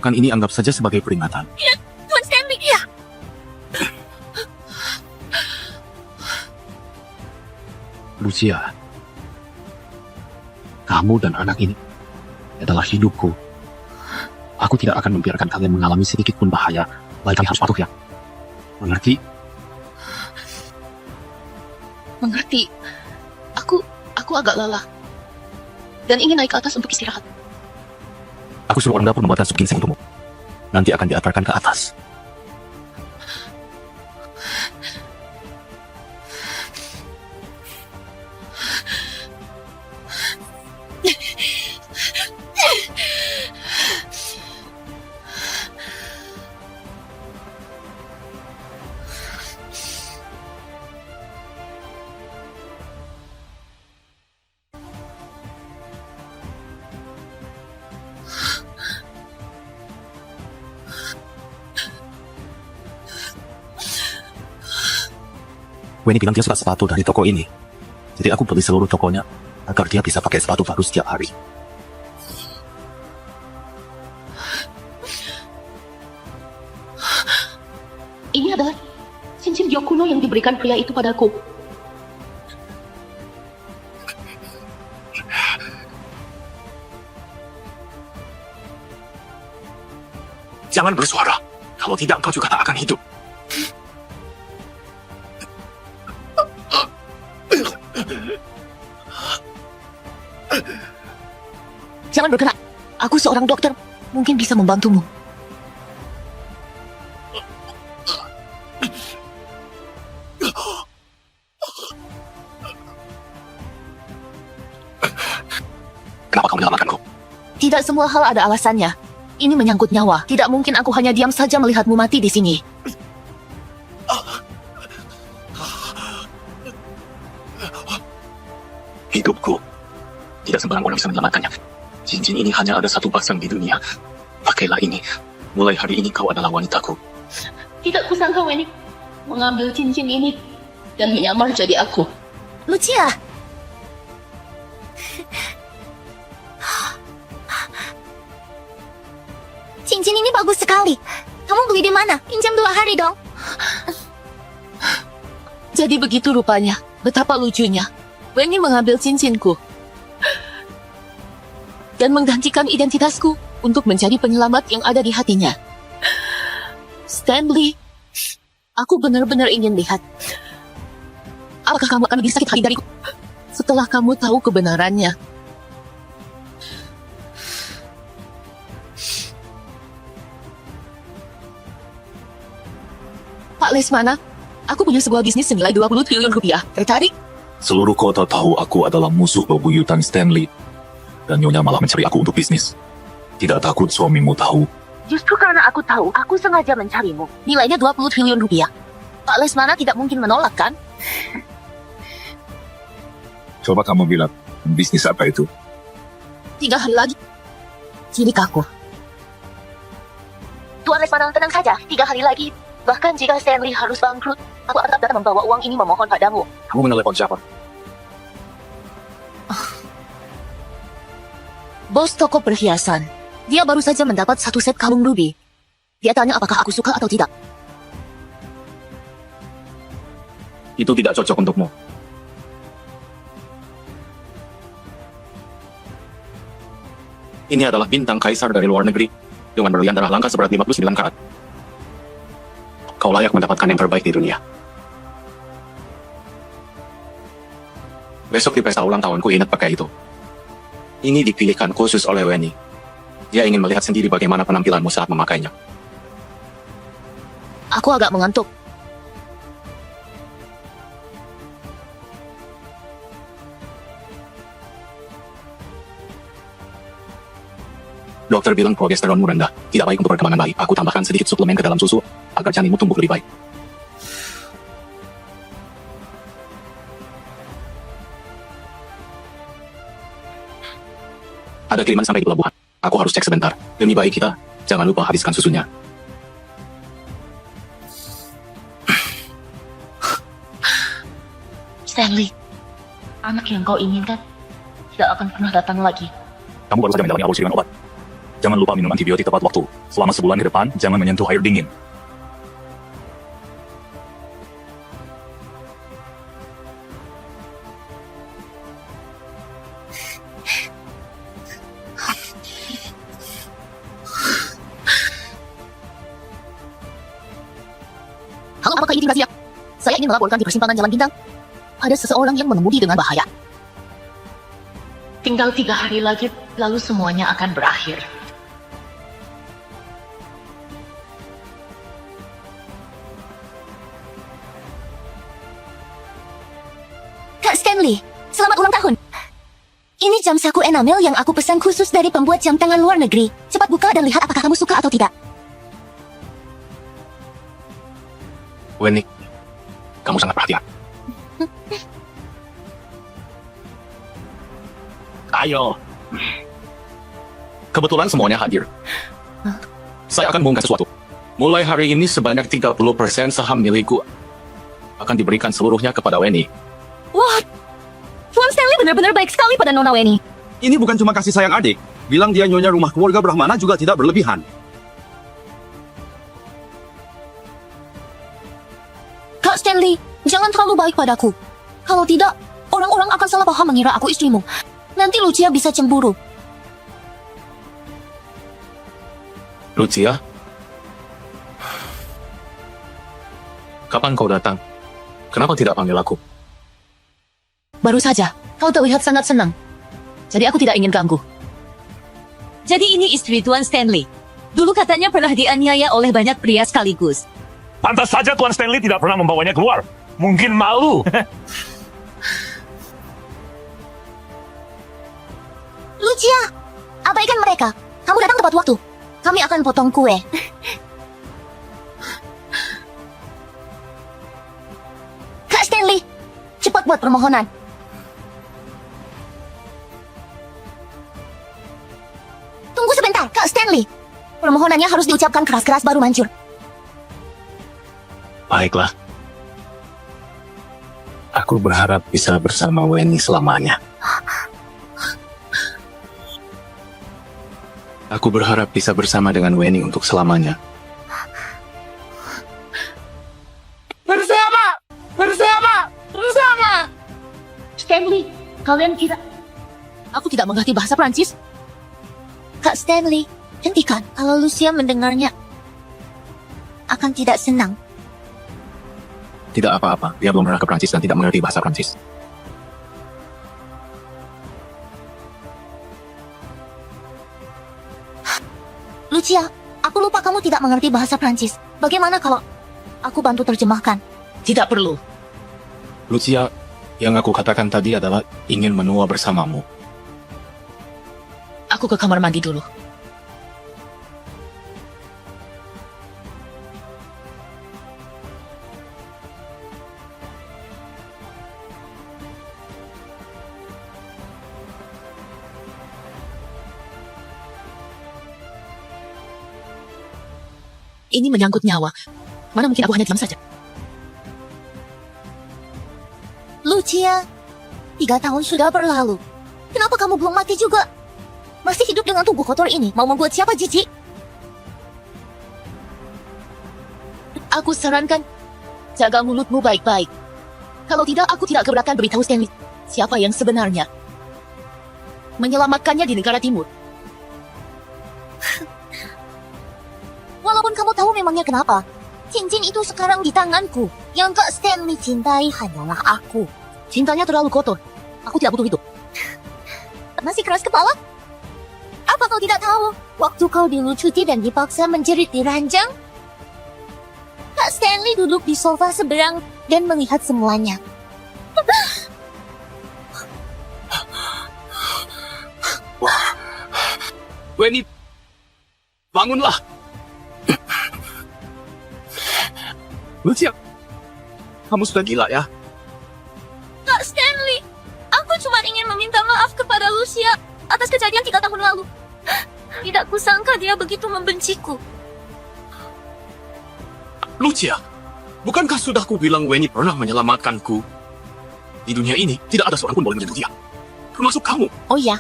akan ini anggap saja sebagai peringatan. Ya, Tuan Stanley, ya. Lucia, kamu dan anak ini adalah hidupku. Aku tidak akan membiarkan kalian mengalami sedikit pun bahaya. Baik, kami harus patuh ya. Mengerti? Mengerti. Aku agak lelah. Dan ingin naik ke atas untuk istirahat. Aku suruh orang dapur membuatkan sup ginseng untukmu. Nanti akan diantarkan ke atas. Weni bilang dia suka sepatu dari toko ini. Jadi aku beli seluruh tokonya agar dia bisa pakai sepatu baru setiap hari. Ini adalah cincin giok kuno yang diberikan pria itu padaku. Jangan bersuara. Kalau tidak, engkau juga tak akan hidup. Jangan bergerak. Aku seorang dokter. Mungkin bisa membantumu. Kenapa kau menyelamatkanku? Tidak semua hal ada alasannya. Ini menyangkut nyawa. Tidak mungkin aku hanya diam saja melihatmu mati di sini. Hidupku. Tidak sembarang orang bisa menyelamatkannya. Cincin ini hanya ada satu pasang di dunia. Pakailah ini. Mulai hari ini kau adalah wanitaku. Tidak kusangka Weni mengambil cincin ini dan menyamar jadi aku. Lucia. Cincin ini bagus sekali. Kamu beli di mana? Pinjam 2 hari dong. Jadi begitu rupanya. Betapa lucunya. Weni mengambil cincinku dan menggantikan identitasku untuk mencari penyelamat yang ada di hatinya. Stanley, aku benar-benar ingin lihat. Apakah kamu akan lebih sakit hati dariku setelah kamu tahu kebenarannya? Pak Lesmana, aku punya sebuah bisnis senilai 20 triliun rupiah. Tertarik? Seluruh kota tahu aku adalah musuh bebuyutan Stanley. Dan Nyonya malah mencari aku untuk bisnis. Tidak takut suamimu tahu. Justru karena aku tahu, aku sengaja mencarimu. Nilainya 20 triliun rupiah. Pak Lesmana tidak mungkin menolak, kan? Coba kamu bilang, bisnis apa itu? 3 hari lagi. Cilik aku. Tuan Lesmana, tenang saja. 3 hari lagi. Bahkan jika Stanley harus bangkrut, aku akan datang membawa uang ini memohon padamu. Kamu menelepon siapa? Bos toko perhiasan. Dia baru saja mendapat 1 set kalung ruby. Dia tanya apakah aku suka atau tidak. Itu tidak cocok untukmu. Ini adalah bintang kaisar dari luar negeri dengan berlian darah langka seberat 59 karat. Kau layak mendapatkan yang terbaik di dunia. Besok di pesta ulang tahunku ingat pakai itu. Ini dipilihkan khusus oleh Weni. Dia ingin melihat sendiri bagaimana penampilanmu saat memakainya. Aku agak mengantuk. Dokter bilang progesteronmu rendah. Tidak baik untuk perkembangan bayi. Aku tambahkan sedikit suplemen ke dalam susu agar janinmu tumbuh lebih baik. Ada kiriman sampai di pelabuhan. Aku harus cek sebentar. Demi bayi kita, jangan lupa habiskan susunya. Stanley, anak yang kau inginkan tidak akan pernah datang lagi. Kamu baru saja menjalani aborsi dengan obat. Jangan lupa minum antibiotik tepat waktu. Selama sebulan ke depan, jangan menyentuh air dingin. Halo, apakah ini Razia? Saya ingin melaporkan di persimpangan Jalan Bintang. Ada seseorang yang mengemudi dengan bahaya. Tinggal 3 hari lagi, lalu semuanya akan berakhir. Kak Stanley, selamat ulang tahun. Ini jam saku enamel yang aku pesan khusus dari pembuat jam tangan luar negeri. Cepat buka dan lihat apakah kamu suka atau tidak. Wenny, kamu sangat perhatian. Ayo. Kebetulan semuanya hadir. Saya akan mengumumkan sesuatu. Mulai hari ini sebanyak 30% saham milikku akan diberikan seluruhnya kepada Wenny. Wah, Tuan Stanley benar-benar baik sekali pada Nona Weni. Ini bukan cuma kasih sayang adik. Bilang dia nyonya rumah keluarga Brahmana juga tidak berlebihan. Kak Stanley, jangan terlalu baik padaku. Kalau tidak, orang-orang akan salah paham mengira aku istrimu. Nanti Lucia bisa cemburu. Lucia? Kapan kau datang? Kenapa tidak panggil aku? Baru saja, kau terlihat sangat senang. Jadi aku tidak ingin ganggu. Jadi ini istri Tuan Stanley. Dulu katanya pernah dianiaya oleh banyak pria sekaligus. Pantas saja Tuan Stanley tidak pernah membawanya keluar. Mungkin malu. Lucia, abaikan mereka. Kamu datang tepat waktu. Kami akan potong kue. Kak Stanley, cepat buat permohonan. Tunggu sebentar, Kak Stanley. Permohonannya harus diucapkan keras-keras baru manjur. Baiklah. Aku berharap bisa bersama Wenny selamanya. Aku berharap bisa bersama dengan Wenny untuk selamanya. Bersama! Bersama! Bersama! Stanley, kalian kira... Aku tidak mengerti bahasa Prancis. Kak Stanley, hentikan. Kalau Lucia mendengarnya, akan tidak senang. Tidak apa-apa, dia belum pernah ke Prancis dan tidak mengerti bahasa Prancis. Lucia, aku lupa kamu tidak mengerti bahasa Prancis. Bagaimana kalau aku bantu terjemahkan? Tidak perlu. Lucia, yang aku katakan tadi adalah ingin menua bersamamu. Aku ke kamar mandi dulu. Ini menyangkut nyawa. Mana mungkin aku hanya diam saja. Lucia, 3 tahun sudah berlalu. Kenapa kamu belum mati juga? Masih hidup dengan tubuh kotor ini. Mau membuat siapa jijik? Aku sarankan, jaga mulutmu baik-baik. Kalau tidak, aku tidak keberatan beritahu Stanley siapa yang sebenarnya menyelamatkannya di negara timur. Walaupun kamu tahu memangnya kenapa. Cincin itu sekarang di tanganku. Yang Kak Stanley cintai hanyalah aku. Cintanya terlalu kotor. Aku tidak butuh itu. Masih keras kepala? Apa kau tidak tahu? Waktu kau dilucuti dan dipaksa menjerit di ranjang, Kak Stanley duduk di sofa seberang dan melihat semuanya. Wenny, bangunlah. Lucia, kamu sudah gila ya? Kak Stanley, aku cuma ingin meminta maaf kepada Lucia atas kejadian 3 tahun lalu. Tidak kusangka dia begitu membenciku. Lucia, bukankah sudah kubilang Wenny pernah menyelamatkanku? Di dunia ini, tidak ada seorang pun boleh menyentuh dia. Termasuk kamu. Oh ya,